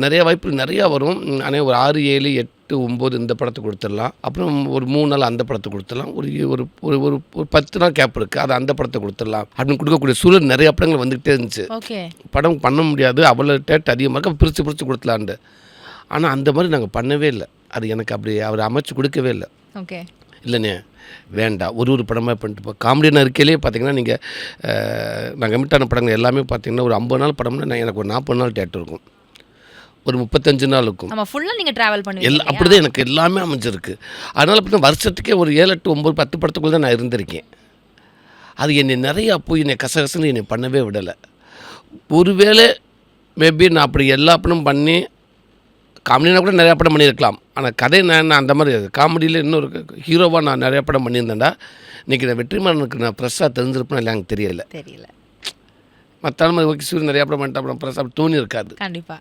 நிறைய வாய்ப்புகள் நிறையா வரும். ஆனால் ஒரு 6, 7, 8, 9 இந்த படத்துக்கு கொடுத்துடலாம். அப்புறம் ஒரு 3 நாள் அந்த படத்துக்கு கொடுத்துடலாம். ஒரு ஒரு ஒரு ஒரு ஒரு 10 நாள் கேப் இருக்குது, அது அந்த படத்தை கொடுத்துடலாம் அப்படின்னு கொடுக்கக்கூடிய சூழல் நிறைய படங்கள் வந்துக்கிட்டே இருந்துச்சு. ஓகே. படம் பண்ண முடியாது, அவ்வளோ டேட் அதிகமாக இருக்க, பிரித்து பிரித்து கொடுத்துலான்ட்டு. ஆனால் அந்த மாதிரி நாங்கள் பண்ணவே இல்லை. அது எனக்கு அப்படி அவர் அமைச்சு கொடுக்கவே இல்லை. ஓகே. இல்லைண்ணே வேண்டாம், ஒரு படமாக பண்ணிட்டு போ. காமெடியான இருக்கையிலே பார்த்தீங்கன்னா நீங்கள் நான் கமிட்டான படங்கள் எல்லாமே பார்த்தீங்கன்னா ஒரு 50 நாள் படம்னா எனக்கு ஒரு 40 நாள் தேட்டர் இருக்கும், ஒரு 35 நாள் இருக்கும். நம்ம ஃபுல்லாக நீங்கள் ட்ராவல் பண்ணுவீங்க. அப்படி தான் எனக்கு எல்லாமே அமைஞ்சிருக்கு. அதனால் பார்த்தீங்கன்னா வருஷத்துக்கே ஒரு 7, 8, 9, 10 படத்துக்குள்ளே தான் நான் இருந்திருக்கேன். அது என்னை நிறையா போய் என்னை கசகசன்னு என்னை பண்ணவே விடலை. ஒருவேளை மேபி நான் அப்படி எல்லா படமும் பண்ணி காமெடினா கூட நிறையா படம் பண்ணியிருக்கலாம். ஆனால் கதை நான் அந்த மாதிரி காமெடியில் இன்னொரு ஹீரோவாக நான் நிறையா படம் பண்ணியிருந்தேன்டா இன்றைக்கி நான் வெற்றிமாறனுக்கு நான் ஃப்ரெஷ்ஷாக தெரிஞ்சிருப்பேன்னு இல்லை எனக்கு தெரியல. தெரியல. மற்ற மாதிரி ஓகே சூரியன் நிறையா படம் பண்ணிட்டா அப்புறம் ஃப்ரெஷ்ஷாக தோணி இருக்காது. கண்டிப்பாக.